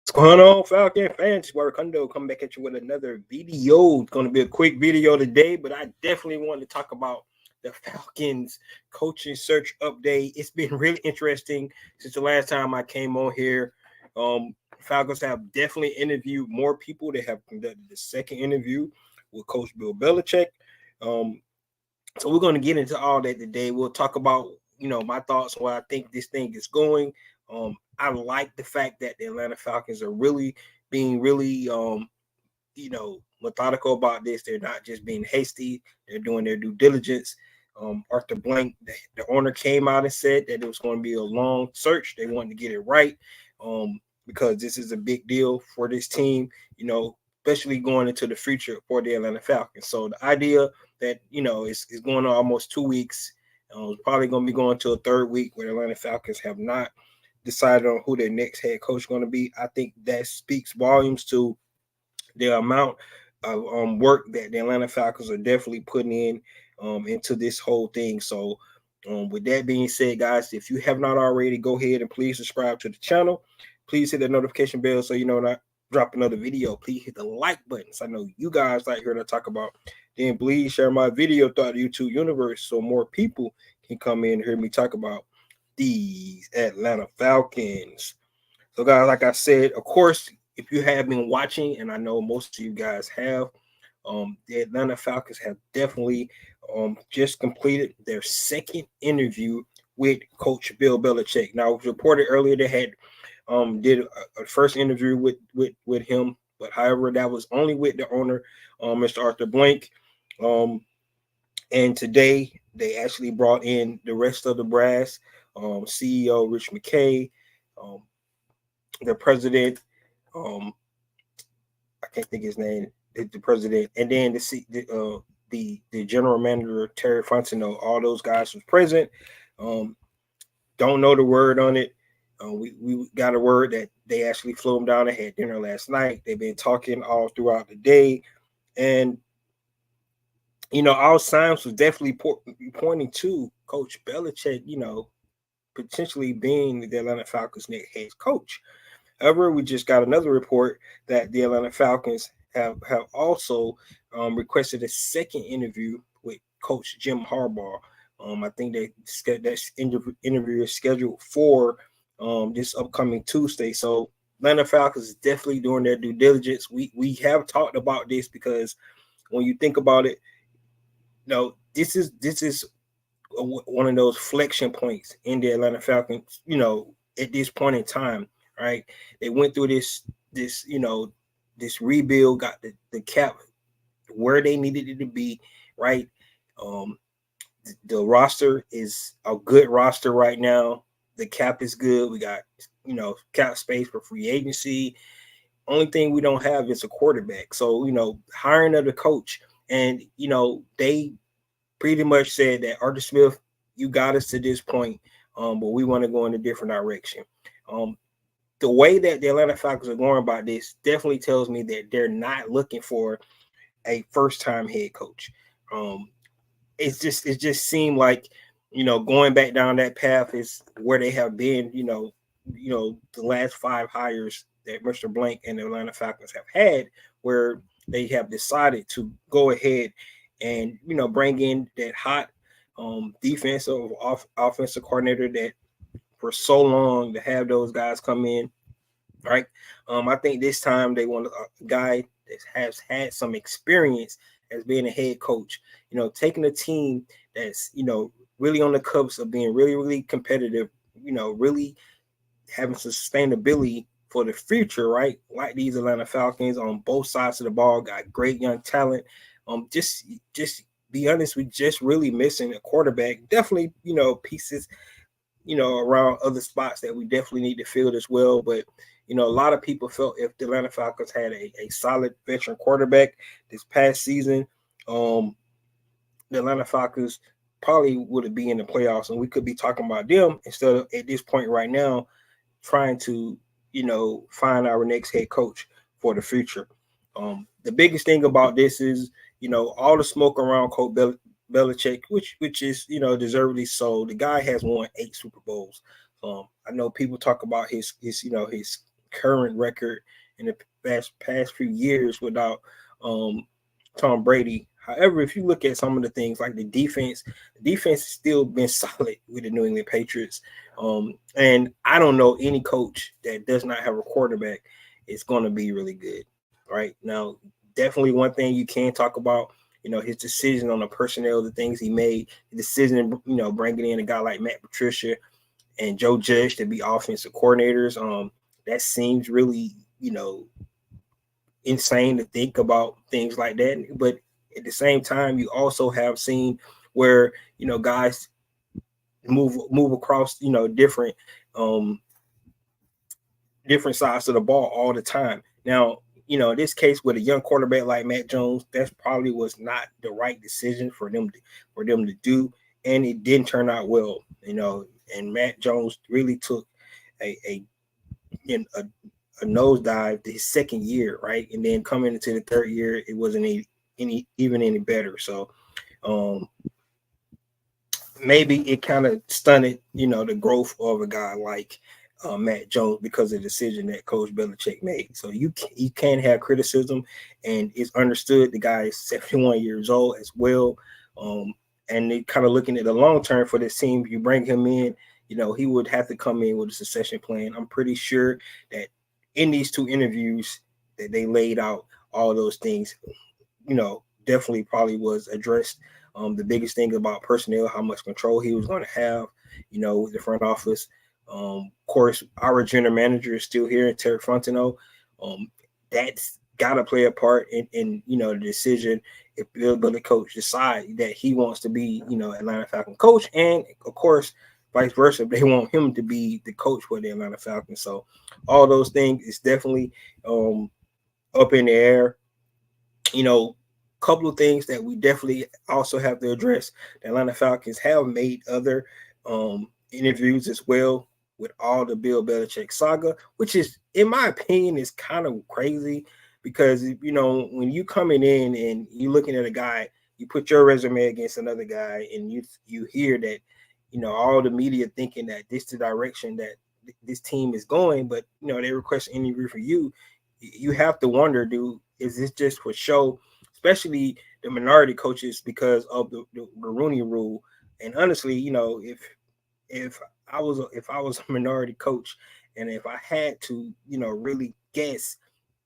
What's going on, Falcon fans? Warukundo coming back at you with another video. It's going to be a quick video today, but I definitely want to talk about the Falcons coaching search update. It's been really interesting since the last time I came on here. Falcons have definitely interviewed more people. They have conducted the second interview with Coach Bill Belichick. So we're going to get into all that today. We'll talk about, my thoughts on where I think this thing is going. I like the fact that the Atlanta Falcons are really being methodical about this. They're not just being hasty. They're doing their due diligence. Arthur Blank, the owner, came out and said that it was going to be a long search. They wanted to get it right because this is a big deal for this team, especially going into the future for the Atlanta Falcons. So the idea that, is going on almost 2 weeks. It's probably going to be going to a third week where the Atlanta Falcons have not decided on who their next head coach is going to be. I think that speaks volumes to the amount of work that the Atlanta Falcons are definitely putting in into this whole thing. So with that being said, guys, if you have not already, go ahead and please subscribe to the channel. Please hit that notification bell so you know when I drop another video. Please hit the like button. So I know you guys like here to talk about. Then please share my video throughout the YouTube universe so more people can come in and hear me talk about these Atlanta Falcons. So, guys, like I said, of course, if you have been watching, and I know most of you guys have, the Atlanta Falcons have definitely just completed their second interview with Coach Bill Belichick. Now, it was reported earlier they had did a first interview with him, but however, that was only with the owner, Mr. Arthur Blank. And today they actually brought in the rest of the brass. CEO Rich McKay, the president, I can't think his name, the president, and then the general manager Terry Fontenot. All those guys was present. Don't know the word on it. We got a word that they actually flew them down. They had dinner last night. They've been talking all throughout the day, and all signs was definitely pointing to Coach Belichick. Potentially being the Atlanta Falcons' next head coach. However, we just got another report that the Atlanta Falcons have also requested a second interview with Coach Jim Harbaugh. I think that interview is scheduled for this upcoming Tuesday. So Atlanta Falcons is definitely doing their due diligence. We have talked about this because when you think about it, this is one of those flexion points in the Atlanta Falcons, at this point in time, right? They went through this rebuild, got the cap where they needed it to be, right? The roster is a good roster right now. The cap is good. We got, cap space for free agency. Only thing we don't have is a quarterback. So, hiring of the coach, and, they pretty much said that Arthur Smith, you got us to this point, but we want to go in a different direction. The way that the Atlanta Falcons are going about this definitely tells me that they're not looking for a first-time head coach. It just seemed like, going back down that path is where they have been, the last 5 hires that Mr. Blank and the Atlanta Falcons have had, where they have decided to go ahead and bring in that hot defensive offensive coordinator that for so long to have those guys come in, right? I think this time they want a guy that has had some experience as being a head coach, taking a team that's really on the cusp of being really, really competitive, really having sustainability for the future, right? Like these Atlanta Falcons on both sides of the ball, got great young talent. Just be honest, we just really missing a quarterback. Definitely, pieces, around other spots that we definitely need to fill as well. But, a lot of people felt if the Atlanta Falcons had a solid veteran quarterback this past season, the Atlanta Falcons probably would be in the playoffs, and we could be talking about them instead of at this point right now trying to, find our next head coach for the future. The biggest thing about this is, all the smoke around Coach Belichick, which is, deservedly so. The guy has won 8 Super Bowls. I know people talk about his current record in the past few years without Tom Brady. However, if you look at some of the things like the defense has still been solid with the New England Patriots. And I don't know any coach that does not have a quarterback is going to be really good. Right now, definitely one thing you can talk about, his decision on the personnel, the things he made, the decision, bringing in a guy like Matt Patricia and Joe Judge to be offensive coordinators. That seems really, insane to think about things like that. But at the same time, you also have seen where, guys move across, different sides of the ball all the time. Now, in this case with a young quarterback like Mac Jones, that's probably was not the right decision for them to do, and it didn't turn out well. And Mac Jones really took a nosedive his second year, right? And then coming into the third year, it wasn't any better. So maybe it kind of stunted, the growth of a guy like Matt Jones because of the decision that Coach Belichick made. So you can have criticism, and it's understood the guy is 71 years old as well. And they kind of looking at the long term for this team. You bring him in, he would have to come in with a succession plan. I'm pretty sure that in these two interviews that they laid out all those things, definitely probably was addressed. The biggest thing about personnel, how much control he was going to have, with the front office. Of course, our general manager is still here, Terry Fontenot. That's got to play a part in the decision if Bill Belichick coach decide that he wants to be, Atlanta Falcon coach, and of course, vice versa, they want him to be the coach for the Atlanta Falcons. So all those things is definitely up in the air. Couple of things that we definitely also have to address. The Atlanta Falcons have made other interviews as well with all the Bill Belichick saga, which is, in my opinion, is kind of crazy because, when you coming in and you looking at a guy, you put your resume against another guy and you hear that, all the media thinking that this is the direction that this team is going, but, they request an interview for you. You have to wonder, dude, is this just for show? Especially the minority coaches because of the Rooney Rule. And honestly, if I was a minority coach and if I had to, really guess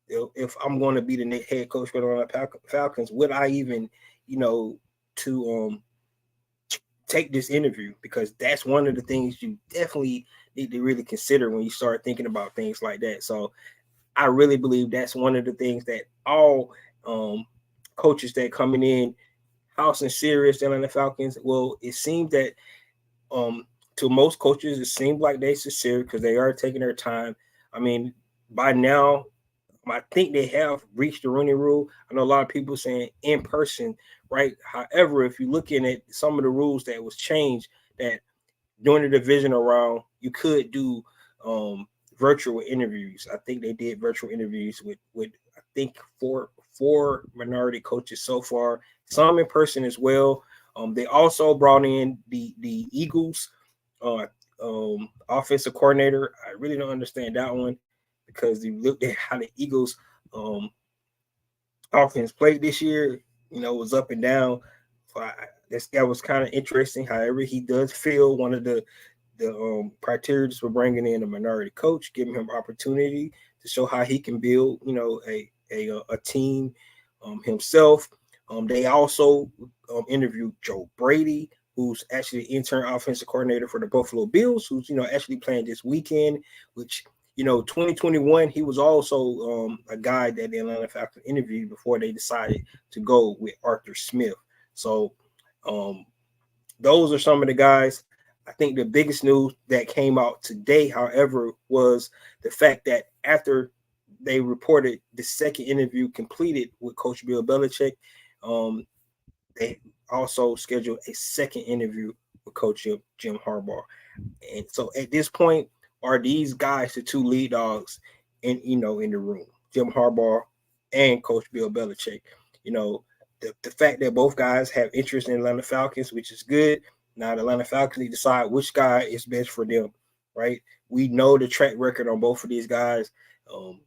if I'm going to be the next head coach for the Falcons, would I even, to take this interview? Because that's one of the things you definitely need to really consider when you start thinking about things like that. So I really believe that's one of the things that all coaches that coming in, how sincere is Atlanta Falcons? Well, it seems that to most coaches, it seems like they're sincere because they are taking their time. I mean, by now, I think they have reached the Rooney Rule. I know a lot of people saying in person, right? However, if you're looking at some of the rules that was changed, that during the divisional round, you could do virtual interviews. I think they did virtual interviews with I think four minority coaches so far, some in person as well. They also brought in the Eagles offensive coordinator. I really don't understand that one because you looked at how the Eagles offense played this year. It was up and down. So that was kind of interesting. However, he does feel one of the criteria for bringing in a minority coach, giving him opportunity to show how he can build, a team himself. They also interviewed Joe Brady, who's actually the intern offensive coordinator for the Buffalo Bills, who's actually playing this weekend. Which 2021, he was also a guy that the Atlanta Falcons interviewed before they decided to go with Arthur Smith. So those are some of the guys. I think the biggest news that came out today, however, was the fact that after they reported the second interview completed with Coach Bill Belichick, they also scheduled a second interview with Coach Jim Harbaugh. And so at this point, are these guys the two lead dogs in the room, Jim Harbaugh and Coach Bill Belichick? The fact that both guys have interest in Atlanta Falcons, which is good. Now the Atlanta Falcons need to decide which guy is best for them. right? We know the track record on both of these guys. Of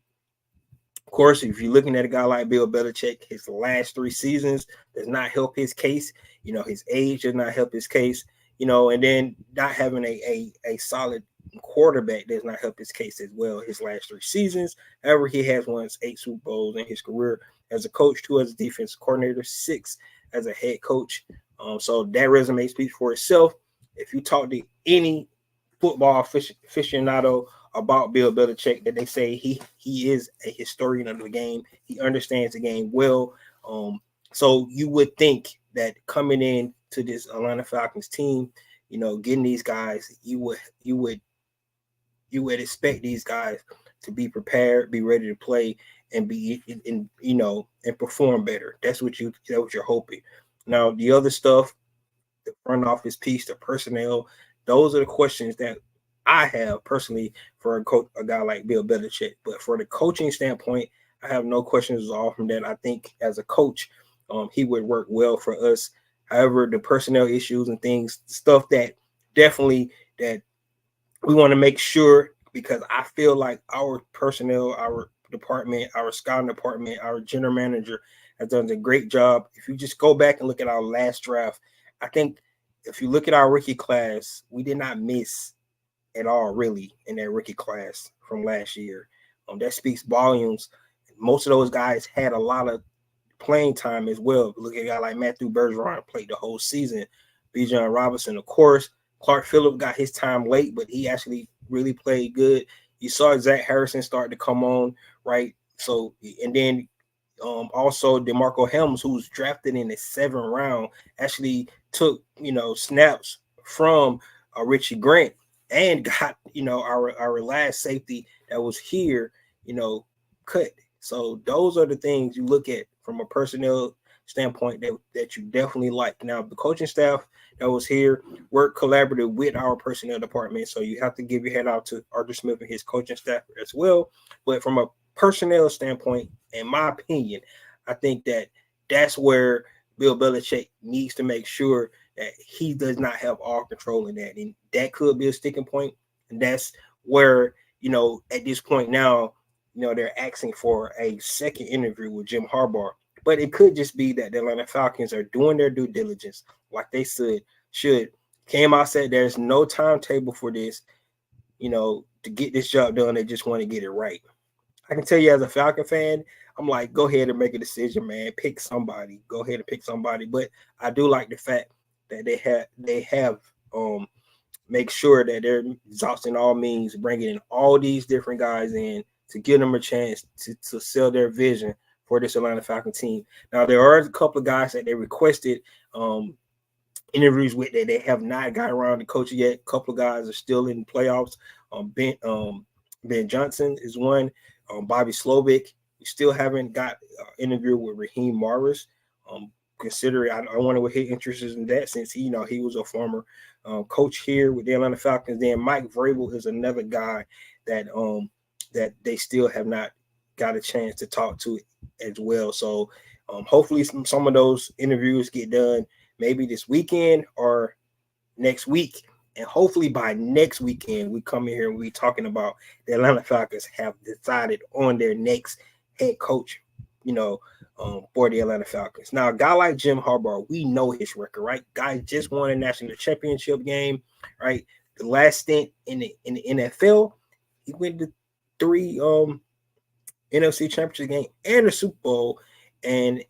course, if you're looking at a guy like Bill Belichick, his last 3 seasons does not help his case. His age does not help his case. And then not having a solid quarterback does not help his case as well. His last 3 seasons, however, he has won 8 Super Bowls in his career as a coach, 2 as a defensive coordinator, 6 as a head coach. So that resume speaks for itself. If you talk to any football aficionado about Bill Belichick, that they say he is a historian of the game. He understands the game well. So you would think that coming in to this Atlanta Falcons team, getting these guys, you would expect these guys to be prepared, be ready to play, and be and perform better. That's what you're hoping. Now the other stuff, the front office piece, the personnel, those are the questions that I have personally for a guy like Bill Belichick. But for the coaching standpoint, I have no questions at all from that. I think as a coach, he would work well for us. However, the personnel issues and things, stuff that definitely that we want to make sure, because I feel like our personnel, our department, our scouting department, our general manager has done a great job. If you just go back and look at our last draft, I think if you look at our rookie class, we did not miss at all, really, in that rookie class from last year. That speaks volumes. Most of those guys had a lot of playing time as well. Look at a guy like Matthew Bergeron, played the whole season. Bijan Robinson, of course. Clark Phillip got his time late, but he actually really played good. You saw Zach Harrison start to come on, right? So, and then also DeMarco Helms, who was drafted in the 7th round, actually took snaps from Richie Grant and got our last safety that was here cut. So those are the things you look at from a personnel standpoint that you definitely like. Now the coaching staff that was here worked collaborative with our personnel department, so you have to give your head out to Arthur Smith and his coaching staff as well. But from a personnel standpoint, in my opinion, I think that's where Bill Belichick needs to make sure that he does not have all control in that. And that could be a sticking point. And that's where, at this point now, they're asking for a second interview with Jim Harbaugh. But it could just be that the Atlanta Falcons are doing their due diligence, like they should. Came out, said there's no timetable for this, to get this job done. They just want to get it right. I can tell you as a Falcon fan, I'm like, go ahead and make a decision, man. Pick somebody. Go ahead and pick somebody. But I do like the fact that they have make sure that they're exhausting all means, bringing in all these different guys in to give them a chance to sell their vision for this Atlanta Falcon team. Now, there are a couple of guys that they requested interviews with that they have not got around to coaching yet. A couple of guys are still in the playoffs. Ben Johnson is one. Bobby Slovic. We still haven't got an interview with Raheem Morris. Considering, I wonder what his interest is in that, since he was a former coach here with the Atlanta Falcons. Then Mike Vrabel is another guy that they still have not got a chance to talk to as well. So hopefully some of those interviews get done maybe this weekend or next week. And hopefully by next weekend, we come in here and we talking about the Atlanta Falcons have decided on their next head coach, for the Atlanta Falcons. Now, a guy like Jim Harbaugh, we know his record, right? Guy just won a national championship game, right? The last stint in the NFL, he went to 3 NFC championship game and a Super Bowl. And,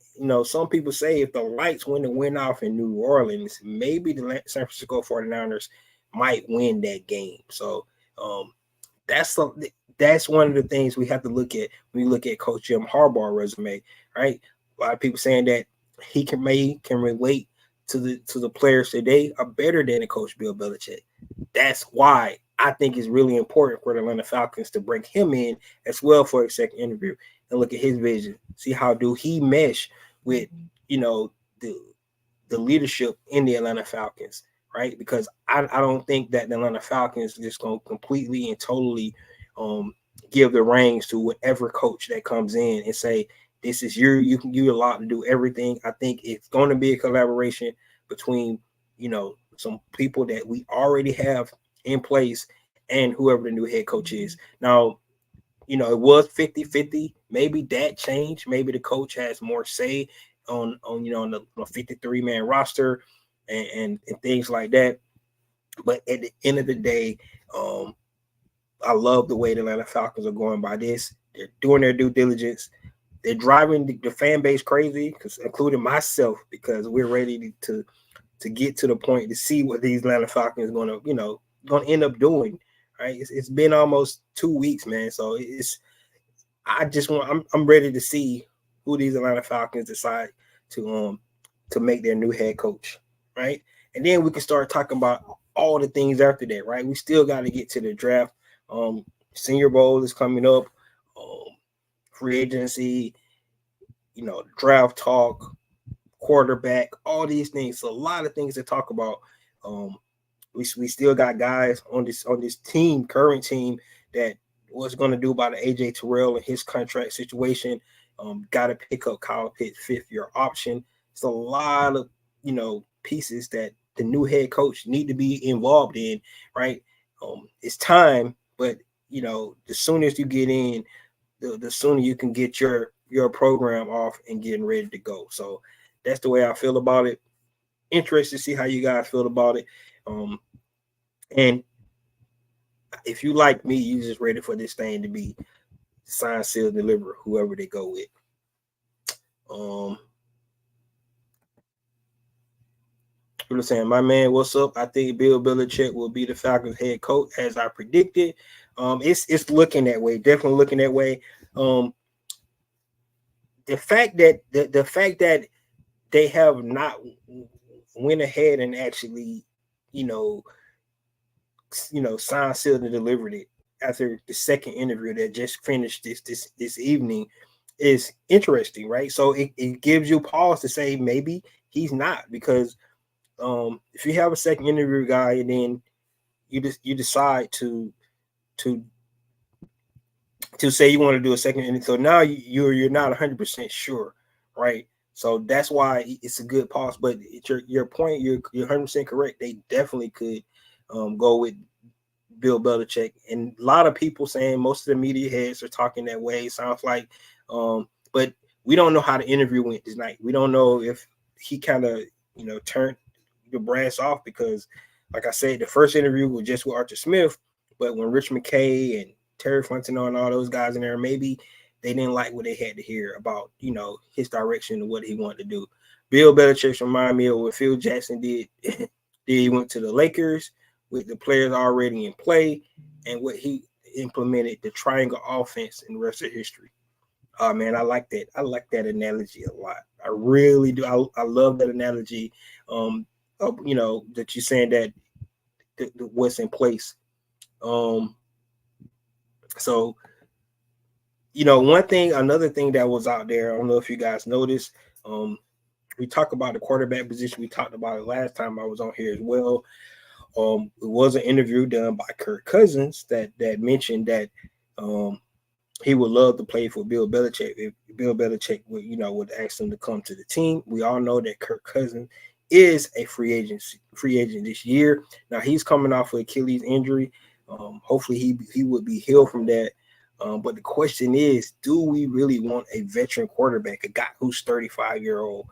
some people say if the lights went off in New Orleans, maybe the San Francisco 49ers might win that game. So that's one of the things we have to look at when we look at Coach Jim Harbaugh's resume, right? A lot of people saying that he can relate to the players today are better than the Coach Bill Belichick. That's why I think it's really important for the Atlanta Falcons to bring him in as well for a second interview and look at his vision. See how do he mesh with the leadership in the Atlanta Falcons, right? Because I don't think that the Atlanta Falcons are just going to completely and totally give the reins to whatever coach that comes in and say, this is you're allowed to do everything. I think it's going to be a collaboration between, some people that we already have in place and whoever the new head coach is. Now, it was 50-50. Maybe that changed. Maybe the coach has more say on the 53-man roster and things like that. But at the end of the day, I love the way the Atlanta Falcons are going by this. They're doing their due diligence. They're driving the fan base crazy, including myself, because we're ready to get to the point to see what these Atlanta Falcons going to end up doing. Right? It's been almost 2 weeks, man. So I'm ready to see who these Atlanta Falcons decide to make their new head coach, right? And then we can start talking about all the things after that, right? We still got to get to the draft. Senior Bowl is coming up. Free agency, draft talk, quarterback, all these things. So a lot of things to talk about. We still got guys on this current team, that what's going to do about AJ Terrell and his contract situation. Got to pick up Kyle Pitt's 5th-year option. It's a lot of pieces that the new head coach need to be involved in, right? It's time, but the sooner you get in, the sooner you can get your program off and getting ready to go. So that's the way I feel about it. Interested to see how you guys feel about it. And if you like me, you just ready for this thing to be sign, seal, deliver, whoever they go with. People are saying, my man, what's up? I think Bill Belichick will be the Falcons head coach, as I predicted. It's looking that way, definitely looking that way. The fact that they have not went ahead and actually, signed, sealed, and delivered it after the second interview that just finished this evening is interesting, right? So it gives you pause to say maybe he's not, because if you have a second interview guy and then you decide to say you want to do a second interview, so now you're not 100% sure, right? So that's why it's a good pause. But your point, you're 100% correct. They definitely could go with Bill Belichick, and a lot of people saying, most of the media heads are talking that way. Sounds like, but we don't know how the interview went tonight. We don't know if he kind of turned the brass off, because, like I said, the first interview was just with Arthur Smith, but when Rich McKay and Terry Fontenot and all those guys in there, maybe they didn't like what they had to hear about his direction and what he wanted to do. Bill Belichick reminded me of what Phil Jackson did. He went to the Lakers with the players already in play, and what he implemented, the triangle offense, in the rest of history. Oh man, I like that. I like that analogy a lot. I really do. I love that analogy. That you're saying that what's in place. So, another thing that was out there, I don't know if you guys noticed, we talk about the quarterback position. We talked about it last time I was on here as well. It was an interview done by Kirk Cousins that mentioned that he would love to play for Bill Belichick if Bill Belichick would ask him to come to the team. We all know that Kirk Cousins is a free agent this year. Now he's coming off an Achilles injury. Hopefully he would be healed from that. But the question is, do we really want a veteran quarterback, a guy who's 35-year-old?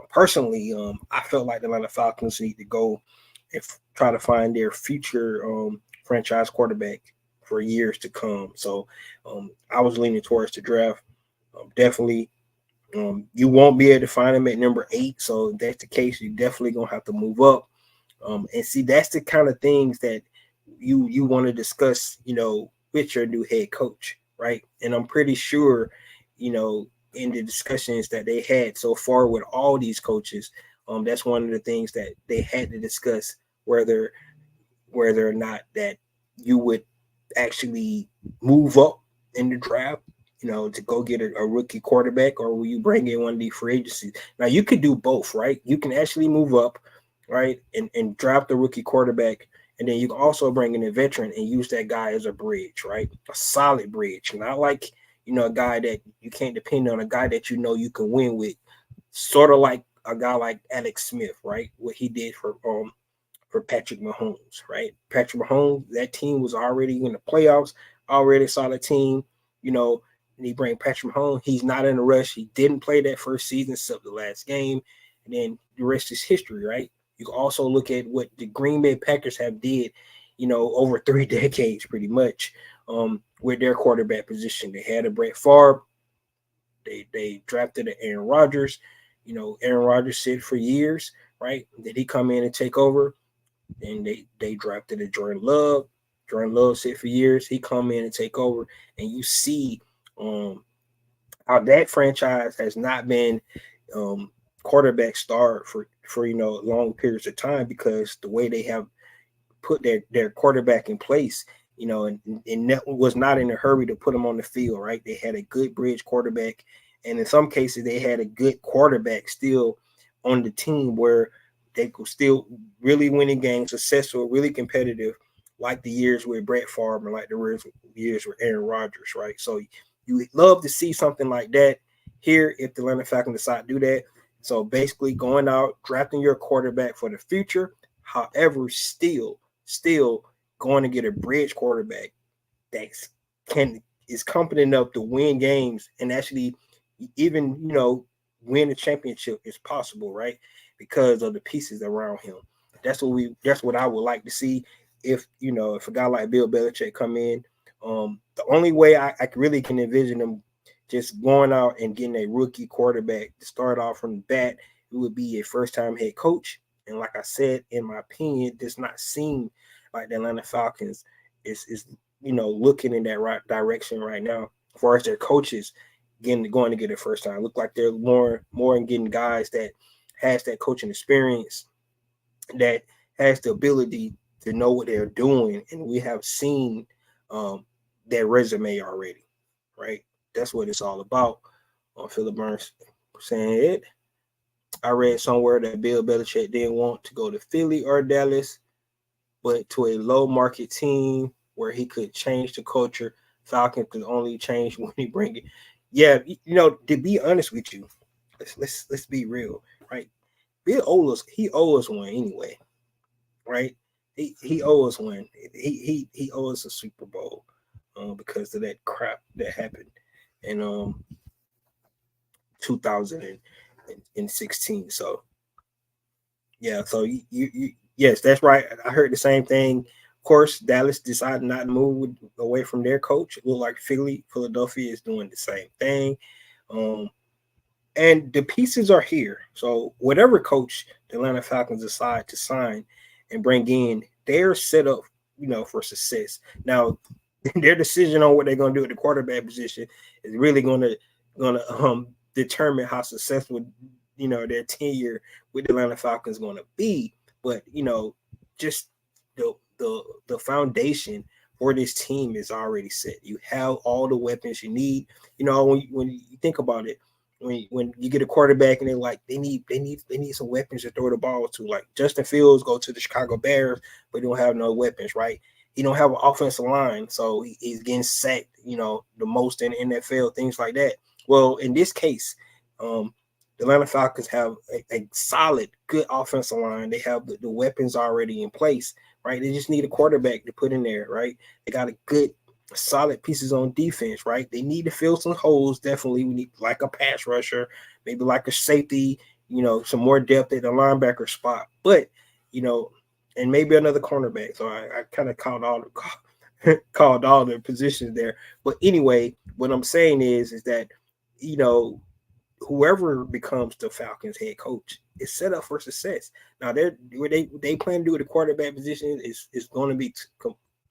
Personally, I felt like the Atlanta Falcons need to go and try to find their future franchise quarterback for years to come. So I was leaning towards the draft. Definitely, you won't be able to find him at number 8. So if that's the case, you're definitely going to have to move up. And see, that's the kind of things that you want to discuss, with your new head coach, right? And I'm pretty sure, in the discussions that they had so far with all these coaches, that's one of the things that they had to discuss, whether or not that you would actually move up in the draft, to go get a rookie quarterback, or will you bring in one of these free agencies? Now you could do both, right? You can actually move up, right, and draft a rookie quarterback, and then you can also bring in a veteran and use that guy as a bridge, right? A solid bridge, not like a guy that you can't depend on, a guy that you can win with, sort of like a guy like Alex Smith, right? What he did for for Patrick Mahomes, right? Patrick Mahomes, that team was already in the playoffs, already a solid team, you know, and he bring Patrick Mahomes. He's not in a rush. He didn't play that first season except the last game. And then the rest is history, right? You can also look at what the Green Bay Packers have did, over 3 decades pretty much, with their quarterback position. They had a Brett Favre. They drafted an Aaron Rodgers. Aaron Rodgers said for years, right? Did he come in and take over? And they drafted a Jordan Love. Jordan Love said for years he come in and take over, and you see how that franchise has not been quarterback star for long periods of time because the way they have put their quarterback in place, and that was not in a hurry to put him on the field, right? They had a good bridge quarterback, and in some cases they had a good quarterback still on the team where they could still really winning games, successful, really competitive, like the years with Brett Favre and like the years with Aaron Rodgers, right? So you would love to see something like that here if the Atlanta Falcons decide to do that. So basically going out, drafting your quarterback for the future, however, still going to get a bridge quarterback that is competent enough to win games and actually even, win a championship is possible, right? Because of the pieces around him. That's what I would like to see if a guy like Bill Belichick come in. The only way I really can envision him just going out and getting a rookie quarterback to start off from the bat, it would be a first-time head coach. And like I said, in my opinion, it does not seem like the Atlanta Falcons is looking in that right direction right now. As far as their coaches going to get it first time, look like they're more in getting guys that has that coaching experience, that has the ability to know what they're doing, and we have seen their resume already, right? That's what it's all about. Philip Burns saying it. I read somewhere that Bill Belichick didn't want to go to Philly or Dallas, but to a low market team where he could change the culture. Falcon could only change when he bring it. Yeah, to be honest with you, let's be real, right? Bill owes us one anyway, right? He owes us one. He owes us a Super Bowl because of that crap that happened in 2016. So yeah, so you yes, that's right. I heard the same thing. Of course, Dallas decided not to move away from their coach. It looked like Philadelphia is doing the same thing. And the pieces are here. So whatever coach the Atlanta Falcons decide to sign and bring in, they're set up, for success. Now, their decision on what they're going to do at the quarterback position is really going to determine how successful their tenure with the Atlanta Falcons is going to be. But just the foundation for this team is already set. You have all the weapons you need. When you think about it, when you get a quarterback and they need some weapons to throw the ball to. Like Justin Fields go to the Chicago Bears, but he don't have no weapons, right? He don't have an offensive line, so he's getting sacked, the most in the NFL, things like that. Well, in this case, the Atlanta Falcons have a solid, good offensive line. They have the weapons already in place, right? They just need a quarterback to put in there, right? They got a good, solid pieces on defense, right? They need to fill some holes. Definitely, we need like a pass rusher, maybe like a safety, some more depth at the linebacker spot. But, and maybe another cornerback. So I kind of called all the positions there. But anyway, what I'm saying is that, whoever becomes the Falcons head coach is set up for success. Now they plan to do with the quarterback position is going to be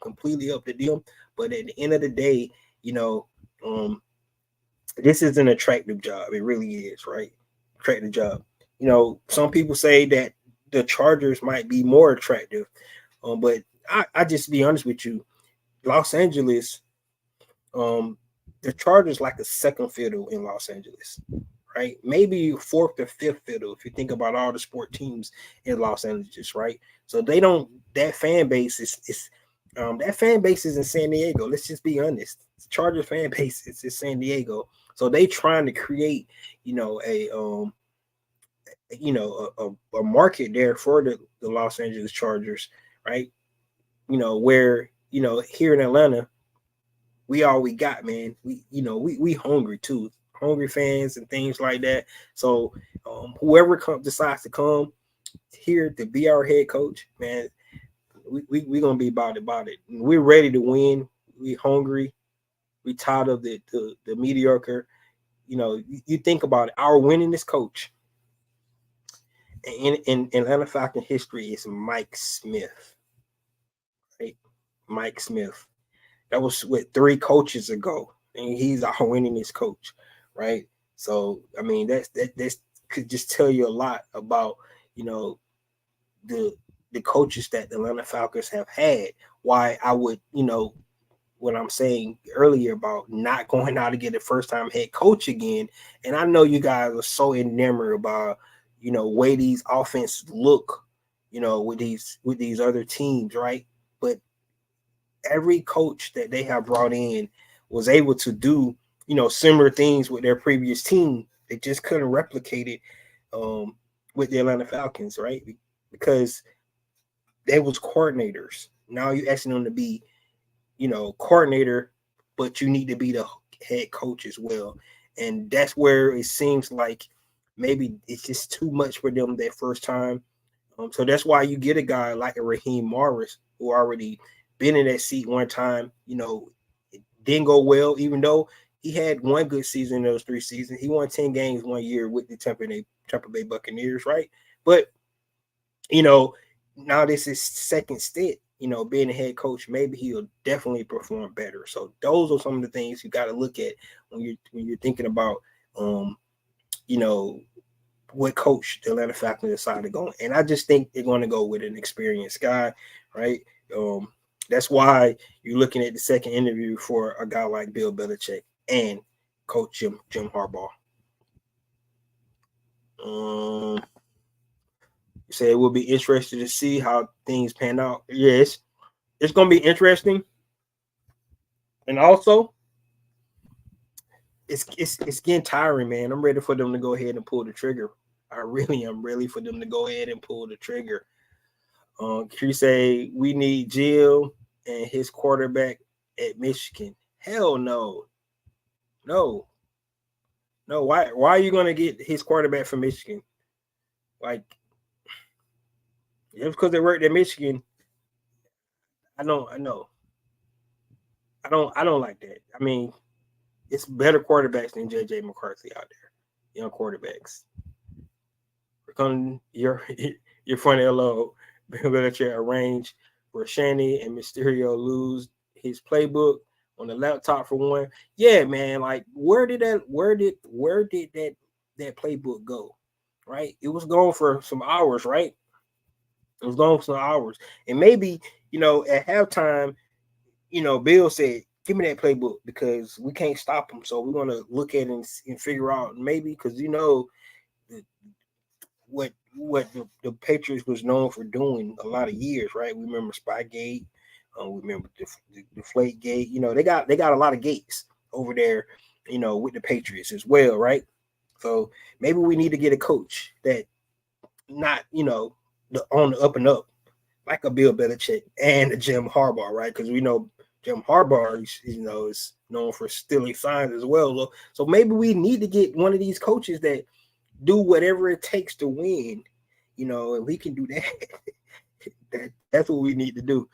completely up to them. But at the end of the day, this is an attractive job. It really is, right? Attractive job. Some people say that the Chargers might be more attractive, but I just be honest with you, Los Angeles, the Chargers like a second fiddle in Los Angeles, right? Maybe fourth or fifth fiddle if you think about all the sport teams in Los Angeles, right? So they don't. That fan base is that fan base is in San Diego. Let's just be honest. The Chargers fan base is in San Diego, so they trying to create, a market there for the Los Angeles Chargers, right? Where here in Atlanta, we all we got, man. We hungry too, hungry fans and things like that. So whoever decides to come here to be our head coach, man, we gonna be about it. We're ready to win. We hungry. We tired of the mediocre. You think about it. Our winningest coach in Atlanta Falcon history is Mike Smith, right? Mike Smith. That was with 3 coaches ago, and he's our winningest coach, right? So I mean, that's could just tell you a lot about the coaches that the Atlanta Falcons have had. Why I would what I'm saying earlier about not going out to get a first time head coach again. And I know you guys are so enamored about way these offenses look, with these other teams, right? But every coach that they have brought in was able to do similar things with their previous team. They just couldn't replicate it with the Atlanta Falcons, right? Because they was coordinators. Now you're asking them to be coordinator, but you need to be the head coach as well. And that's where it seems like maybe it's just too much for them that first time. So that's why you get a guy like a Raheem Morris who already been in that seat one time. It didn't go well, even though he had one good season in those 3 seasons. He won 10 games one year with the Tampa Bay Buccaneers, right? But now this is second stint, being a head coach. Maybe he'll definitely perform better. So those are some of the things you got to look at when you're thinking about what coach the Atlanta Falcons decided to go. And I just think they're going to go with an experienced guy, right? That's why you're looking at the second interview for a guy like Bill Belichick and Coach Jim Harbaugh. You say it will be interesting to see how things pan out. Yes, it's going to be interesting. And also, it's getting tiring, man. I'm ready for them to go ahead and pull the trigger. I really am ready for them to go ahead and pull the trigger. You say we need Jill and his quarterback at Michigan. Hell no. No. Why are you going to get his quarterback from Michigan? Like, just because they worked at Michigan, I know. I don't like that. I mean, it's better quarterbacks than JJ McCarthy out there. Young quarterbacks. Your front LO Belichick arrange for Shanny and Mysterio lose his playbook on the laptop for one. Yeah, man. Like, where did that playbook go? Right? It was gone for some hours, right? It was gone for some hours. And maybe, at halftime, Bill said, give me that playbook because we can't stop them. So we're going to look at it and figure out maybe because, what the Patriots was known for doing a lot of years, right? We remember Spygate. We remember the Deflate Gate. They got a lot of gates over there, with the Patriots as well, right? So maybe we need to get a coach that not, on the up and up, like a Bill Belichick and a Jim Harbaugh, right? Because we know Jim Harbaugh, is known for stealing signs as well. So maybe we need to get one of these coaches that do whatever it takes to win, and we can do that. That's what we need to do.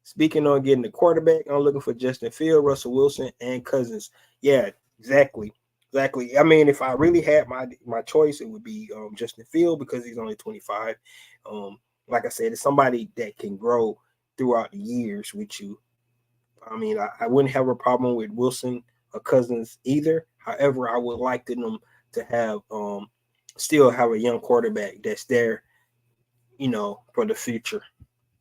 Speaking on getting the quarterback, I'm looking for Justin Fields, Russell Wilson, and Cousins. Yeah, exactly. I mean, if I really had my choice, it would be Justin Fields because he's only 25. Like I said, it's somebody that can grow throughout the years with you. I mean, I wouldn't have a problem with Wilson or Cousins either. However, I would like them to have still have a young quarterback that's there, for the future,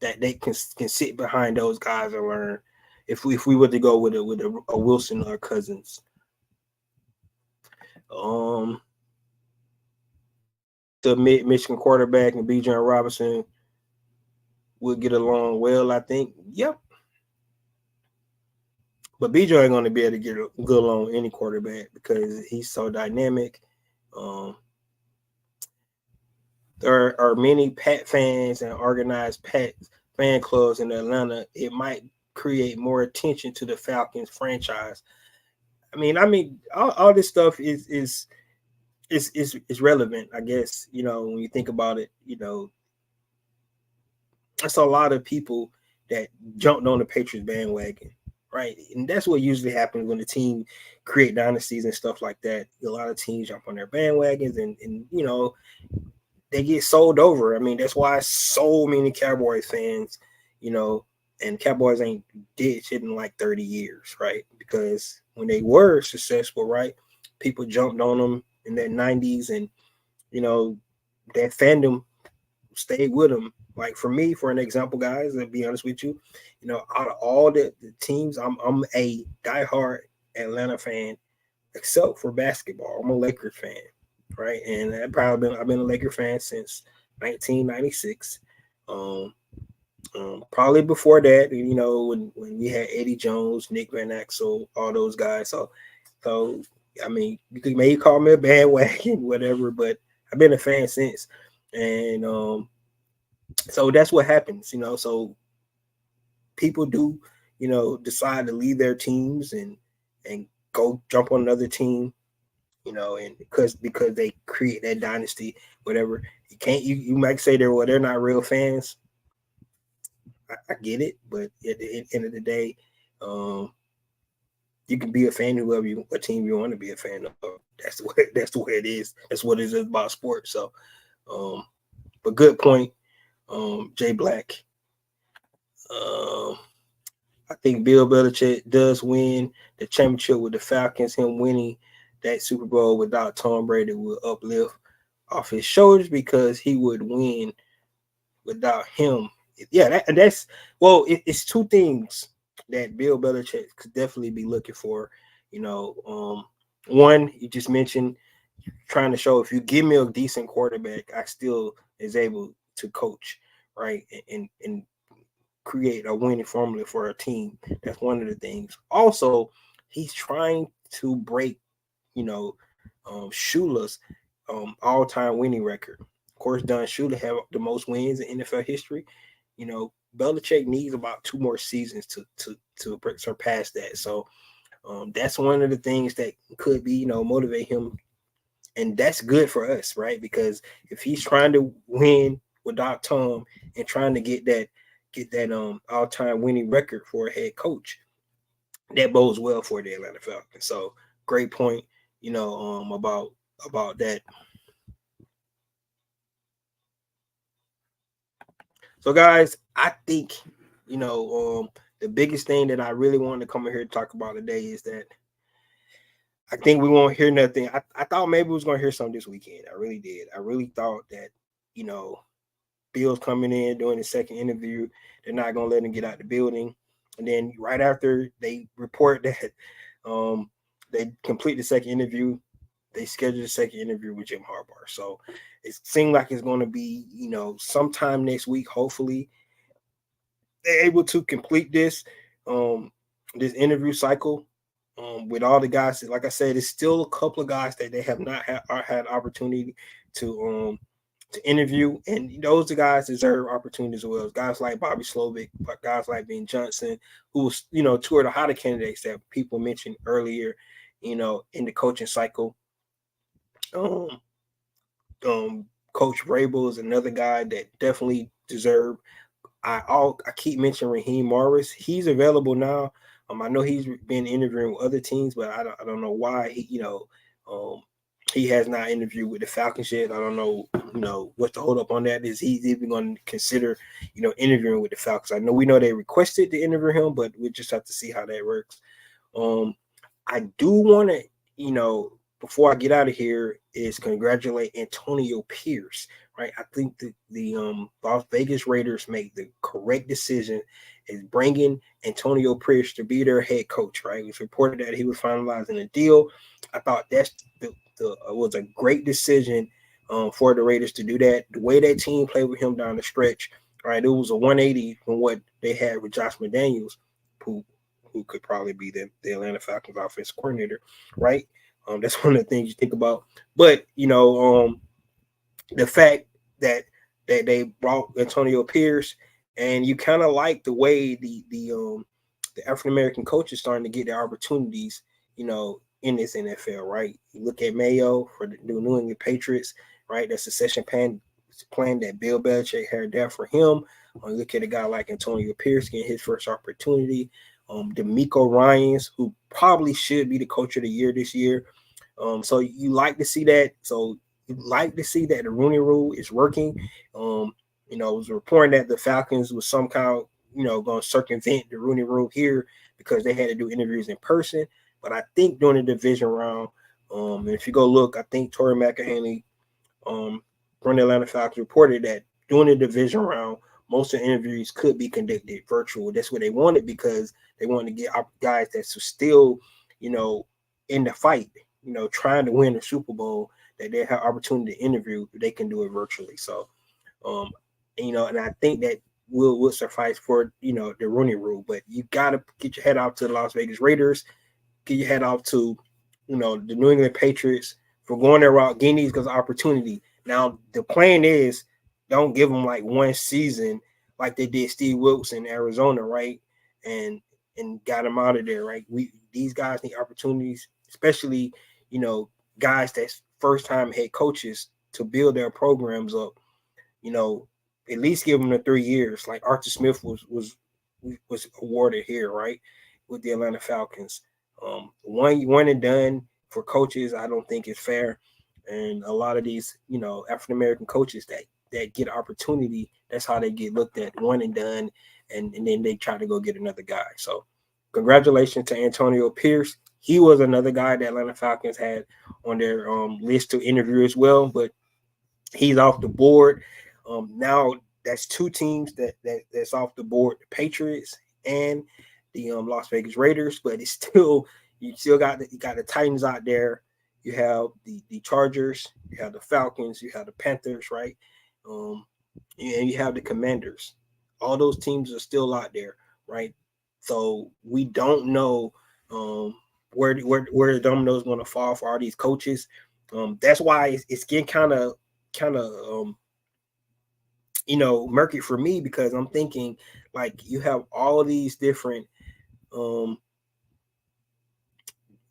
that they can sit behind those guys and learn. If we were to go with a Wilson or Cousins, the Michigan quarterback and Bijan Robinson would get along well, I think. Yep. But BJ ain't going to be able to get good along with any quarterback because he's so dynamic. there are many Pat fans and organized Pat fan clubs in Atlanta, it might create more attention to the Falcons franchise. I mean, all this stuff is relevant, I guess. When you think about it, that's a lot of people that jumped on the Patriots bandwagon, right? And that's what usually happens when the team create dynasties and stuff like that. A lot of teams jump on their bandwagons, and they get sold over. I mean, that's why so many Cowboys fans, and Cowboys ain't did shit in like 30 years, right? Because when they were successful, right, people jumped on them in their 90s, and that fandom stayed with them. Like for me, for an example, guys, to be honest with you, out of all the teams, I'm a diehard Atlanta fan, except for basketball. I'm a Lakers fan, right? And I've been a Laker fan since 1996. Probably before that, when we had Eddie Jones, Nick Van Exel, all those guys. So I mean, you could maybe call me a bandwagon, whatever, but I've been a fan since, and so that's what happens, So people do, decide to leave their teams and go jump on another team, and because they create that dynasty, whatever. You might say they're not real fans. I get it, but at the end of the day, you can be a fan of what team you want to be a fan of. That's the way it is. That's what it is about sports. So, but good point, Jay Black. I think Bill Belichick does win the championship with the Falcons. Him winning that Super Bowl without Tom Brady will uplift off his shoulders because he would win without him. Yeah, it's two things that Bill Belichick could definitely be looking for. One, you just mentioned trying to show if you give me a decent quarterback, I still is able to coach, right? And create a winning formula for a team. That's one of the things. Also, he's trying to break, Shula's all-time winning record. Of course, Don Shula have the most wins in NFL history. Belichick needs about 2 more seasons to surpass that. So that's one of the things that could be, motivate him, and that's good for us, right? Because if he's trying to win without Tom and trying to get that all-time winning record for a head coach, that bodes well for the Atlanta Falcons. So great point, about that. So guys, I think, the biggest thing that I really wanted to come in here to talk about today is that I think we won't hear nothing. I thought maybe we was going to hear something this weekend. I really did. I really thought that, Bill's coming in doing the second interview. They're not going to let him get out the building. And then right after they report that they complete the second interview, they scheduled the second interview with Jim Harbaugh. So it seemed like it's going to be, sometime next week. Hopefully they're able to complete this interview cycle with all the guys. Like I said, it's still a couple of guys that they have not had opportunity to interview, and those guys deserve opportunities as well. Guys like Bobby Slovic, guys like Ben Johnson, who was, two of the hotter candidates that people mentioned earlier, in the coaching cycle. Coach Vrabel is another guy that definitely deserve. I keep mentioning Raheem Morris. He's available now. I know he's been interviewing with other teams, but I don't know why he has not interviewed with the Falcons yet. I don't know, what the hold up on that is. He's even going to consider, interviewing with the Falcons. We know they requested to interview him, but we just have to see how that works. I do want to, before I get out of here, is congratulate Antonio Pierce. Right, I think the Las Vegas Raiders made the correct decision is bringing Antonio Pierce to be their head coach. Right, it was reported that he was finalizing a deal. I thought that's was a great decision for the Raiders to do that. The way that team played with him down the stretch, right, it was a 180 from what they had with Josh McDaniels, who could probably be the Atlanta Falcons offensive coordinator. Right, that's one of the things you think about. But the fact that they brought Antonio Pierce, and you kind of like the way the African American coaches starting to get their opportunities, in this NFL, right? You look at Mayo for the New England Patriots, right? That succession plan that Bill Belichick had there for him. You look at a guy like Antonio Pierce getting his first opportunity. D'Amico Ryans, who probably should be the coach of the year this year. So you like to see that. So you like to see that the Rooney Rule is working. It was reporting that the Falcons was somehow, going to circumvent the Rooney Rule here because they had to do interviews in person. But I think during the division round, if you go look, I think Torrey McElhaney from the Atlanta Falcons reported that during the division round, most of the interviews could be conducted virtual. That's what they wanted because they wanted to get guys that's still, in the fight, trying to win the Super Bowl, that they have opportunity to interview, they can do it virtually. So, and I think that will suffice for, the Rooney Rule. But you got to get your head out to the Las Vegas Raiders, get your head out to, the New England Patriots for going their route, getting these because of opportunity. Now, the plan is don't give them like one season like they did Steve Wilkes in Arizona, right? And got them out of there, right? These guys need opportunities, especially, guys that's first-time head coaches to build their programs up, at least give them the 3 years. Like Arthur Smith was awarded here, right, with the Atlanta Falcons. One and done for coaches, I don't think is fair. And a lot of these, African American coaches that get opportunity, that's how they get looked at, one and done, and then they try to go get another guy. So congratulations to Antonio Pierce. He was another guy that Atlanta Falcons had on their list to interview as well, but he's off the board. Now that's two teams that's off the board: the Patriots and the Las Vegas Raiders. But it's still, you got the Titans out there. You have the Chargers, you have the Falcons, you have the Panthers, right? And you have the Commanders. All those teams are still out there, right? So we don't know where the domino is going to fall for all these coaches. That's why it's getting kind of murky for me, because I'm thinking like you have all these different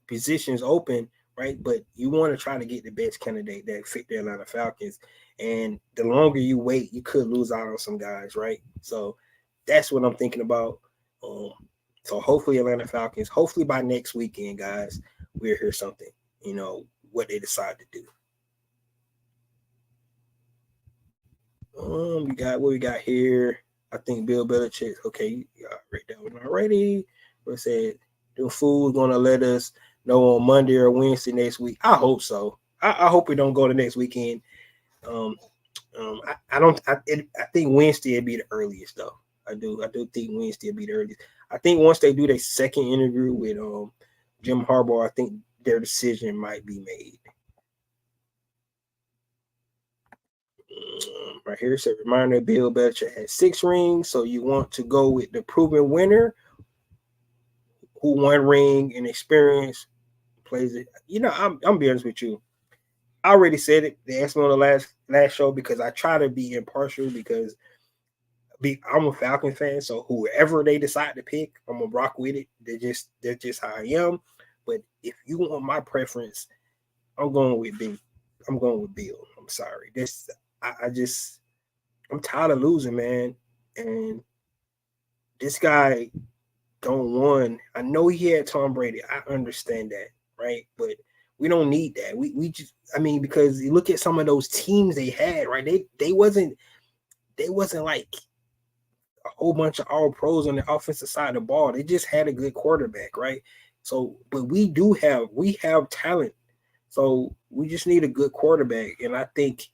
positions open, right? But you want to try to get the best candidate that fit the Atlanta Falcons. And the longer you wait, you could lose out on some guys, right? So that's what I'm thinking about. So hopefully Atlanta Falcons, hopefully by next weekend, guys, we'll hear something, what they decide to do. We got what we got here. I think Bill Belichick. Okay, I read that one already. What said the fool's gonna let us know on Monday or Wednesday next week. I hope so. I hope we don't go to next weekend. I don't. I think Wednesday would be the earliest though. I do think Wednesday would be the earliest. I think once they do their second interview with Jim Harbaugh, I think their decision might be made. Right here, it's a reminder: Bill Belichick has 6 rings, so you want to go with the proven winner who won ring and experience plays it. I'm be honest with you. I already said it. They asked me on the last show because I try to be impartial because I'm a Falcons fan, so whoever they decide to pick, I'm gonna rock with it. That's just how I am. But if you want my preference, I'm going with Bill. I'm sorry. I'm tired of losing, man. And this guy don't won. I know he had Tom Brady. I understand that, right? But we don't need that. We just, because you look at some of those teams they had, right? They wasn't like a whole bunch of all pros on the offensive side of the ball. They just had a good quarterback, right? So, but we have talent. So we just need a good quarterback. And I think,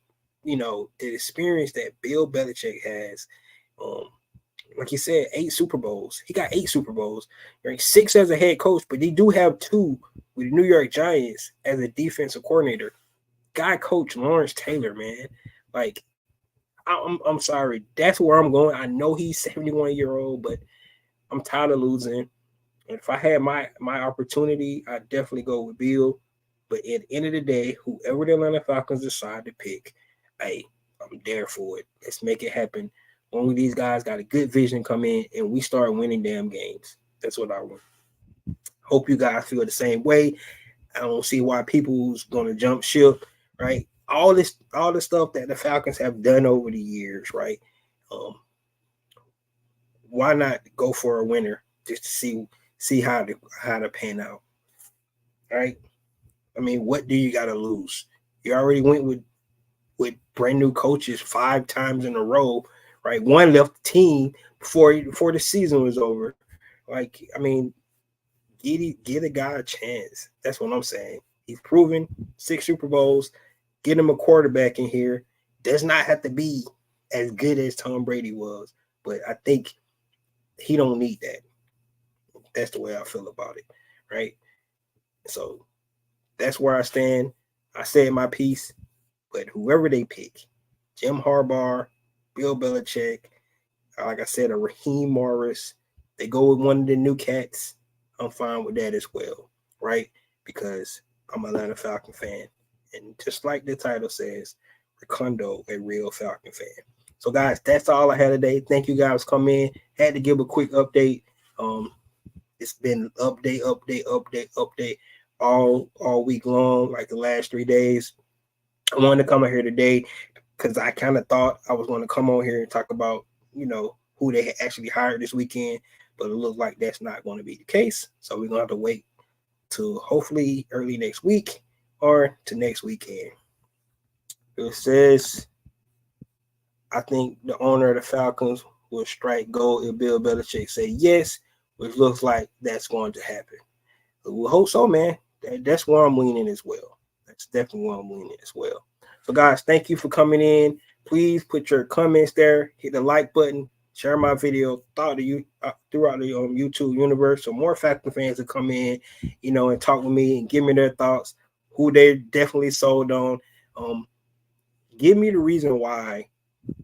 the experience that Bill Belichick has, like you said, 8 Super Bowls. He got 8 Super Bowls. 6 as a head coach, but they do have 2 with the New York Giants as a defensive coordinator. Guy coach Lawrence Taylor, man. Like, I'm sorry. That's where I'm going. I know he's 71-year-old, but I'm tired of losing. And if I had my opportunity, I'd definitely go with Bill. But at the end of the day, whoever the Atlanta Falcons decide to pick, hey, I'm there for it. Let's make it happen. Only these guys got a good vision come in and we start winning damn games. That's what I want. Hope you guys feel the same way. I don't see why people's gonna jump ship, right? All the stuff that the Falcons have done over the years, right? Um, why not go for a winner just to see how to pan out, right? I mean, what do you got to lose? You already went with brand new coaches 5 times in a row, right? One left the team before the season was over. Like, I mean, get a guy a chance. That's what I'm saying. He's proven 6 Super Bowls. Get him a quarterback in here. Does not have to be as good as Tom Brady was, but I think he don't need that. That's the way I feel about it, right? So that's where I stand. I said my piece, but whoever they pick, Jim Harbaugh, Bill Belichick, like I said, a Raheem Morris, they go with one of the new cats, I'm fine with that as well, right? Because I'm an Atlanta Falcon fan. And just like the title says, Recondo, a real Falcon fan. So, guys, that's all I had today. Thank you guys for coming in. Had to give a quick update. It's been update all week long, like the last 3 days. I wanted to come out here today because I kind of thought I was going to come on here and talk about, who they actually hired this weekend, but it looks like that's not going to be the case. So we're going to have to wait to hopefully early next week or to next weekend. It says, I think the owner of the Falcons will strike gold if Bill Belichick say yes, which looks like that's going to happen. But we'll hope so, man. That's where I'm leaning as well. That's definitely where I'm leaning as well. So, guys, thank you for coming in. Please put your comments there. Hit the like button. Share my video throughout the YouTube universe so more Falcon fans will come in, and talk with me and give me their thoughts, who they're definitely sold on. Give me the reason why,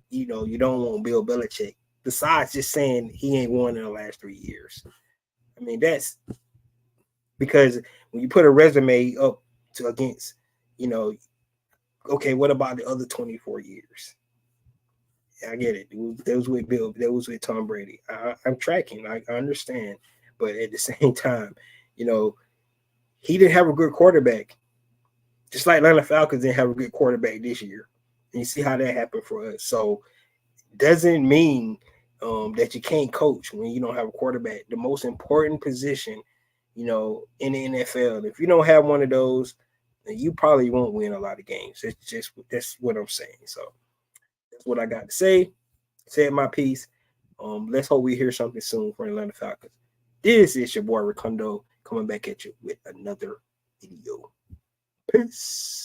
you don't want Bill Belichick, besides just saying he ain't won in the last 3 years. I mean, that's because when you put a resume up against, okay, what about the other 24 years? I get it. That was with Bill. That was with Tom Brady. I'm tracking. I understand. But at the same time, he didn't have a good quarterback. Just like Atlanta Falcons didn't have a good quarterback this year. And you see how that happened for us. So doesn't mean that you can't coach when you don't have a quarterback. The most important position, in the NFL. If you don't have one of those, then you probably won't win a lot of games. That's what I'm saying. So that's what I got to say. Said my piece. Let's hope we hear something soon from Atlanta Falcons. This is your boy Recondo coming back at you with another video. Peace.